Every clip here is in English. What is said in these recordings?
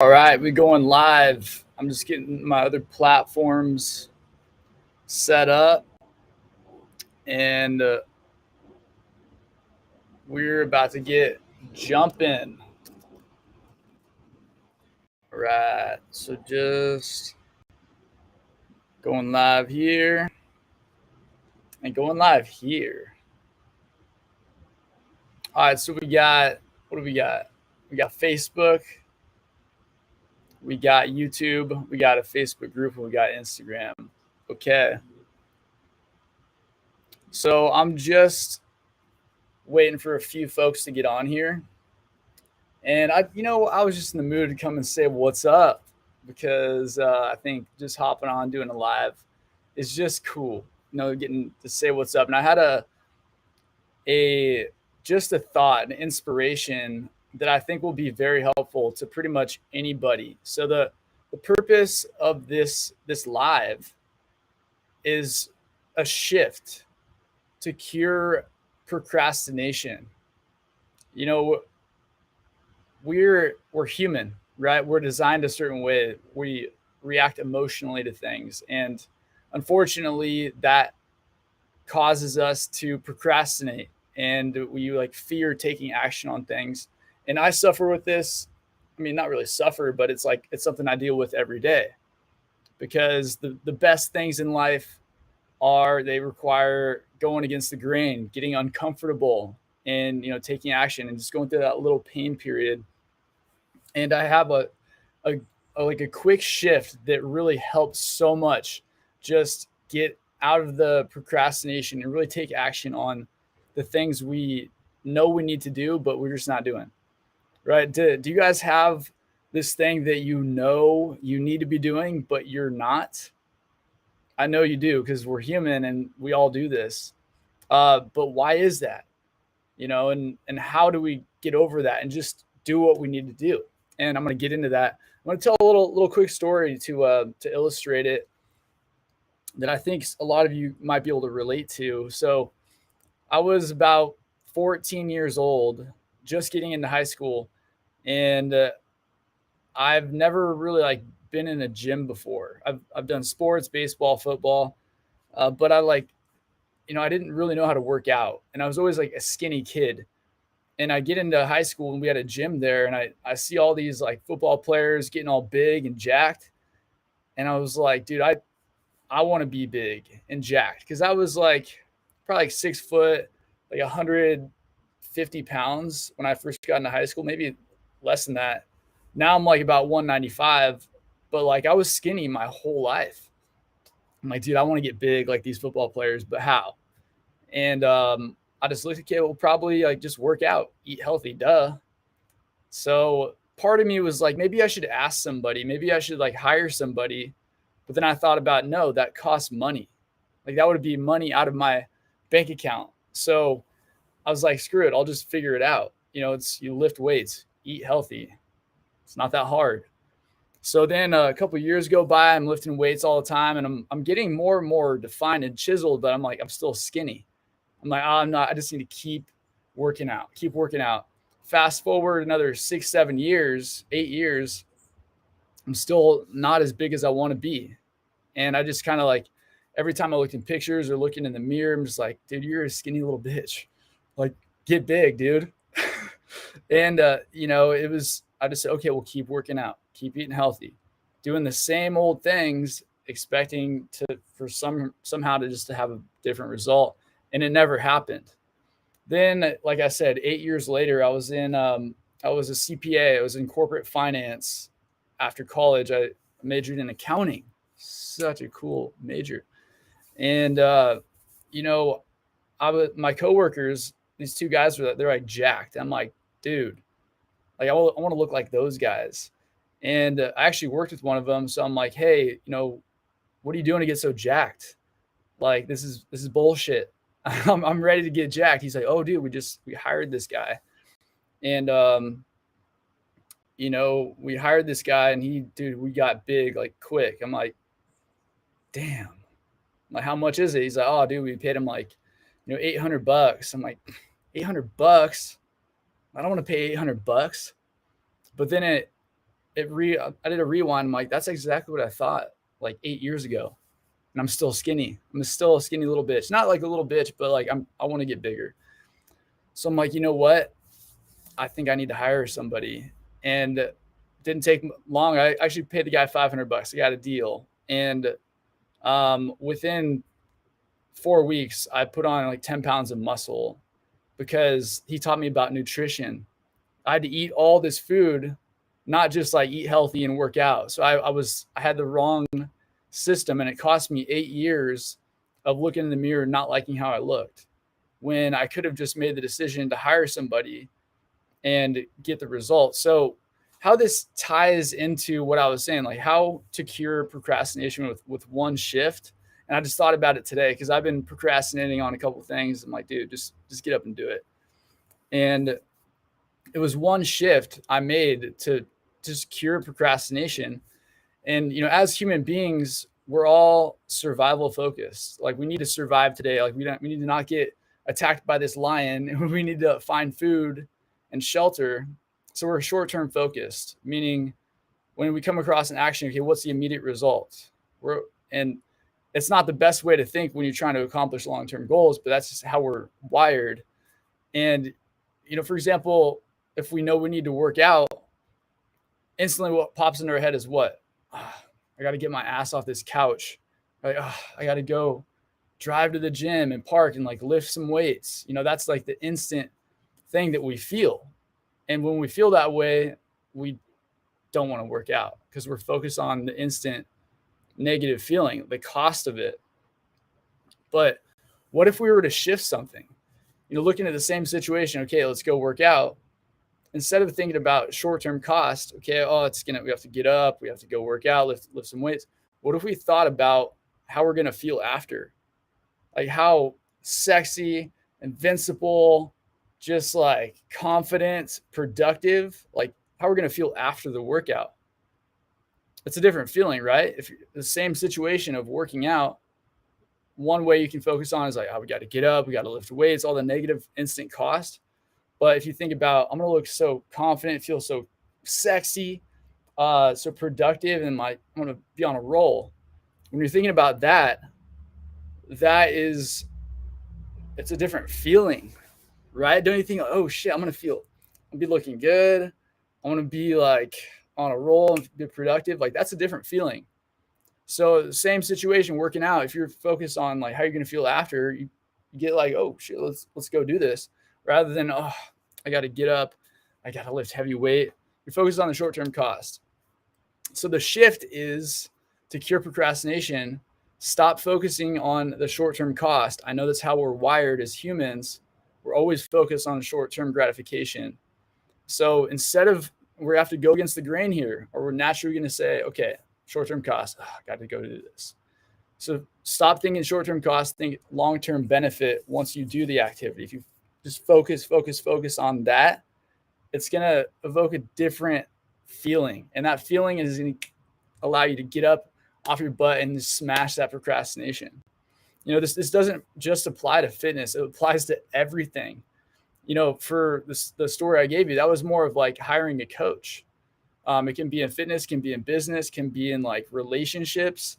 All right, we going live. I'm just getting my other platforms set up, and we're about to get jumping. All right, so just going live here and going live here. All right, so we got what do we got? We got Facebook, we got YouTube, we got a Facebook group, and we got Instagram. Okay, so I'm just waiting for a few folks to get on here. And I was just in the mood to come and say what's up because I think just hopping on doing a live is just cool. Getting to say what's up. And I had a just a thought, an inspiration that I think will be very helpful to pretty much anybody. So the purpose of this live is a shift to cure procrastination. You know, we're human, right? We're designed a certain way. We react emotionally to things, and unfortunately, that causes us to procrastinate, and we like fear taking action on things. And I suffer with this. I mean, not really suffer, but it's something I deal with every day because the best things in life are they require going against the grain, getting uncomfortable, and taking action and just going through that little pain period. And I have a, like a quick shift that really helps so much. Just get out of the procrastination and really take action on the things we know we need to do, but we're just not doing. Right? Do you guys have this thing that you need to be doing, but you're not? I know you do because we're human and we all do this. But why is that? And how do we get over that and just do what we need to do? And I'm going to get into that. I'm going to tell a little quick story to illustrate it that I think a lot of you might be able to relate to. So I was about 14 years old, just getting into high school, and I've never really like been in a gym before. I've done sports, baseball, football, but I didn't really know how to work out, and I was always like a skinny kid. And I get into high school and we had a gym there, and I see all these like football players getting all big and jacked. And I was like, dude, I want to be big and jacked because I was like probably like 6 foot, like 150 pounds when I first got into high school, maybe less than that. Now I'm like about 195, but like I was skinny my whole life. I'm like, dude, I want to get big like these football players, but how? And I just looked at okay, well, probably like just work out, eat healthy, duh. So part of me was like, maybe I should ask somebody, maybe I should like hire somebody. But then I thought about no, that costs money. Like that would be money out of my bank account. So I was like, screw it, I'll just figure it out. It's you lift weights, eat healthy. It's not that hard. So then a couple of years go by, I'm lifting weights all the time, and I'm getting more and more defined and chiseled, but I'm like, I'm still skinny. I'm like, oh, I'm not. I just need to keep working out, keep working out. Fast forward another 6, 7 years, 8 years, I'm still not as big as I want to be. And I just kind of like, every time I looked in pictures or looking in the mirror, I'm just like, dude, you're a skinny little bitch. Like, get big, dude. And, I just said, okay, we'll keep working out, keep eating healthy, doing the same old things, expecting for somehow to just to have a different result. And it never happened. Then, like I said, 8 years later, I was a CPA. I was in corporate finance. After college, I majored in accounting. Such a cool major. And you know, my coworkers, these two guys they're like jacked. I'm like, dude, like I want to look like those guys. And I actually worked with one of them, so I'm like, hey, what are you doing to get so jacked? Like this is bullshit. I'm ready to get jacked. He's like, oh, dude, we hired this guy, and we hired this guy, and dude, we got big like quick. I'm like, damn. Like, how much is it? He's like, oh, dude, we paid him like, $800. I'm like, $800? I don't want to pay $800. But then it I did a rewind. I'm like, that's exactly what I thought like 8 years ago. And I'm still skinny. I'm still a skinny little bitch. Not like a little bitch, but like I want to get bigger. So I'm like, you know what? I think I need to hire somebody. And it didn't take long. I actually paid the guy $500. I got a deal. And within 4 weeks, I put on like 10 pounds of muscle because he taught me about nutrition. I had to eat all this food, not just like eat healthy and work out. So I had the wrong system, and it cost me 8 years of looking in the mirror, not liking how I looked, when I could have just made the decision to hire somebody and get the results. So how this ties into what I was saying, like how to cure procrastination with one shift. And I just thought about it today because I've been procrastinating on a couple of things. I'm like, dude, just get up and do it. And it was one shift I made to just cure procrastination. And, you know, as human beings, we're all survival focused. Like we need to survive today. Like we need to not get attacked by this lion. We need to find food and shelter. So we're short-term focused, meaning when we come across an action, okay, what's the immediate result? And it's not the best way to think when you're trying to accomplish long-term goals, but that's just how we're wired. And, you know, for example, if we know we need to work out, instantly what pops into our head is what? I got to get my ass off this couch. Like, I got to go drive to the gym and park and like lift some weights. You know, that's like the instant thing that we feel. And when we feel that way, we don't want to work out because we're focused on the instant negative feeling, the cost of it. But what if we were to shift something? You know, looking at the same situation, okay, let's go work out. Instead of thinking about short-term cost, okay, we have to get up, we have to go work out, lift some weights. What if we thought about how we're going to feel after? Like how sexy, invincible, just like confident, productive, like how we're going to feel after the workout. It's a different feeling, right? If you're the same situation of working out, one way you can focus on is like, we got to get up, we got to lift weights, all the negative instant cost. But if you think about, I'm going to look so confident, feel so sexy, so productive, and I'm going to be on a roll. When you're thinking about that, it's a different feeling, right? Don't you think, oh shit, I'm going to be looking good. I want to be like on a roll and be productive. Like that's a different feeling. So the same situation working out, if you're focused on like how you're going to feel after, you get like, oh shit, let's go do this, rather than, I got to get up, I got to lift heavy weight. You're focused on the short-term cost. So the shift is to cure procrastination. Stop focusing on the short-term cost. I know that's how we're wired as humans. We're always focused on short-term gratification. So instead of, we have to go against the grain here, or we're naturally going to say, okay, short-term cost, I got to go do this. So stop thinking short-term cost, think long-term benefit once you do the activity. If you just focus on that, it's going to evoke a different feeling. And that feeling is going to allow you to get up off your butt and smash that procrastination. You know, this doesn't just apply to fitness. It applies to everything. You know, for the story I gave you, that was more of like hiring a coach. It can be in fitness, can be in business, can be in like relationships.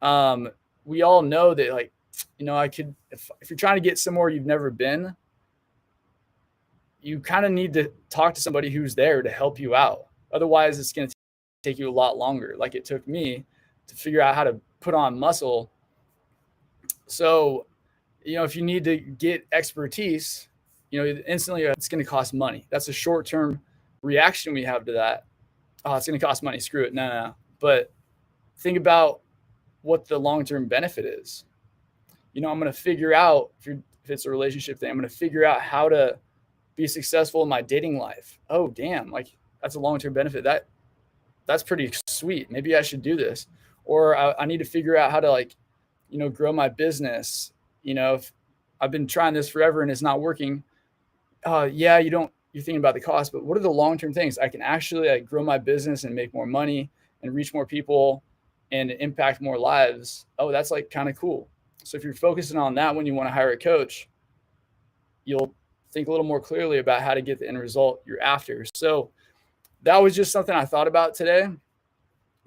We all know that, like, you know, if you're trying to get somewhere you've never been, you kind of need to talk to somebody who's there to help you out. Otherwise, it's going to take you a lot longer, like it took me to figure out how to put on muscle. So, you know, if you need to get expertise, you know, instantly it's going to cost money. That's a short-term reaction we have to that. Oh, it's going to cost money. Screw it. No. But think about what the long-term benefit is. You know, I'm going to figure out, if it's a relationship thing, I'm going to figure out how to be successful in my dating life. Oh, damn. Like that's a long-term benefit. That's pretty sweet. Maybe I should do this. Or I need to figure out how to, like, you know, grow my business. You know, if I've been trying this forever and it's not working. Yeah, you're thinking about the cost, but what are the long-term things? I can actually like grow my business and make more money and reach more people and impact more lives. Oh, that's like kind of cool. So if you're focusing on that when you want to hire a coach, you'll think a little more clearly about how to get the end result you're after. So that was just something I thought about today.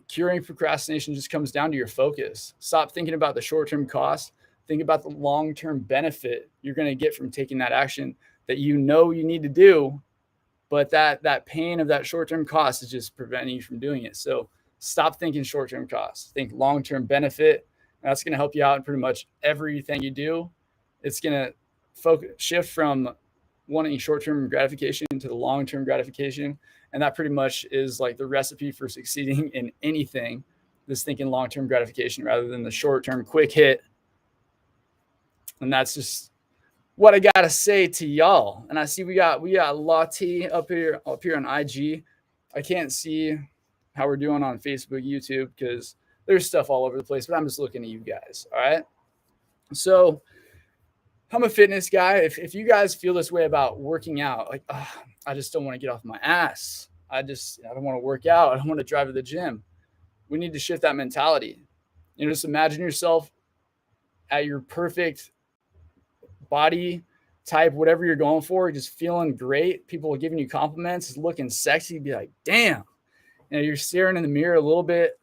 Curing procrastination just comes down to your focus. Stop thinking about the short-term cost. Think about the long-term benefit you're going to get from taking that action that you know you need to do, but that pain of that short-term cost is just preventing you from doing it. So stop thinking short-term costs. Think long-term benefit. And that's going to help you out in pretty much everything you do. It's going to shift from wanting short-term gratification to the long-term gratification. And that pretty much is like the recipe for succeeding in anything, this thinking long-term gratification rather than the short-term quick hit. And that's just what I gotta say to y'all. And I see we got Lottie up here on IG. I can't see how we're doing on Facebook, YouTube, because there's stuff all over the place, but I'm just looking at you guys. All right. So I'm a fitness guy. If you guys feel this way about working out, like, I just don't want to get off my ass. I don't want to work out. I don't want to drive to the gym. We need to shift that mentality. Just imagine yourself at your perfect body type, whatever you're going for, just feeling great. People are giving you compliments, looking sexy. Be like, damn. You're staring in the mirror a little bit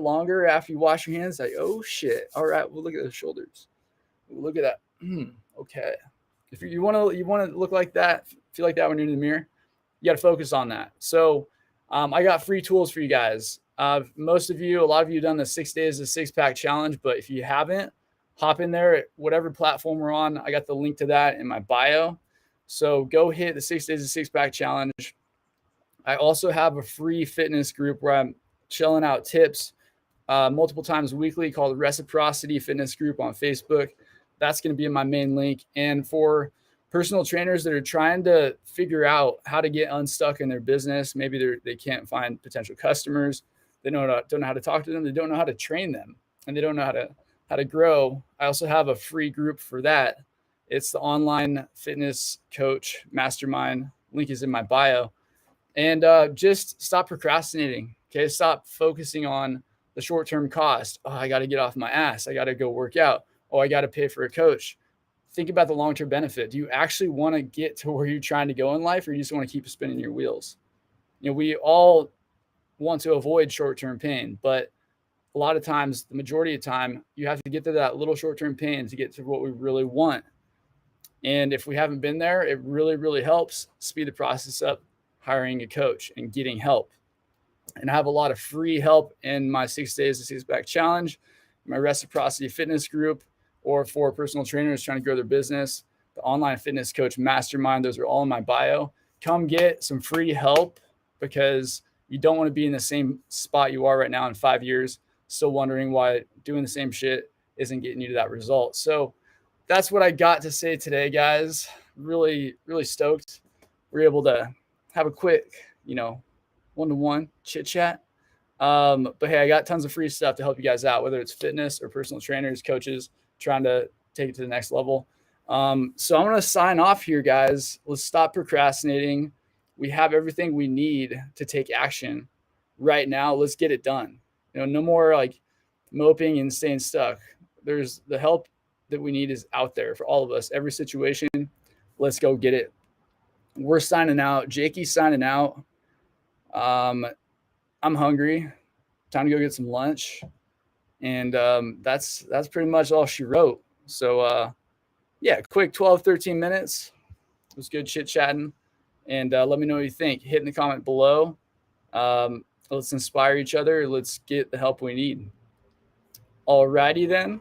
longer after you wash your hands. Like, oh shit. All right, well, look at the shoulders. Look at that. Okay. If you want to look like that, feel like that when you're in the mirror, you got to focus on that. So I got free tools for you guys. A lot of you have done the 6 days of six-pack challenge, but if you haven't, hop in there at whatever platform we're on. I got the link to that in my bio. So go hit the 6 days of six-pack challenge. I also have a free fitness group where I'm chilling out tips multiple times weekly called Reciprocity Fitness Group on Facebook. That's going to be in my main link. And for personal trainers that are trying to figure out how to get unstuck in their business, maybe they can't find potential customers. They don't know how to talk to them. They don't know how to train them, and they don't know how to grow. I also have a free group for that. It's the Online Fitness Coach Mastermind. Link is in my bio. And just stop procrastinating. Okay, stop focusing on the short-term cost. Oh, I got to get off my ass. I got to go work out. Oh, I got to pay for a coach. Think about the long-term benefit. Do you actually want to get to where you're trying to go in life, or you just want to keep spinning your wheels? We all want to avoid short-term pain, but a lot of times, the majority of the time, you have to get to that little short-term pain to get to what we really want. And if we haven't been there, it really, really helps speed the process up, hiring a coach and getting help. And I have a lot of free help in my 6 days of six-pack challenge, my Reciprocity Fitness group, or for personal trainers trying to grow their business, the Online Fitness Coach Mastermind. Those are all in my bio. Come get some free help, because you don't want to be in the same spot you are right now in 5 years, still wondering why doing the same shit isn't getting you to that result. So that's what I got to say today, guys. Really, really stoked we're able to have a quick, one-to-one chit chat. But hey, I got tons of free stuff to help you guys out, whether it's fitness or personal trainers, coaches trying to take it to the next level. So I'm going to sign off here, guys. Let's stop procrastinating. We have everything we need to take action right now. Let's get it done. No more like moping and staying stuck. There's the help that we need is out there for all of us. Every situation, let's go get it. We're signing out. Jakey's signing out. I'm hungry. Time to go get some lunch. And that's pretty much all she wrote. So yeah, quick 12, 13 minutes. It was good chit chatting. And let me know what you think. Hit in the comment below. Let's inspire each other. Let's get the help we need. Alrighty then.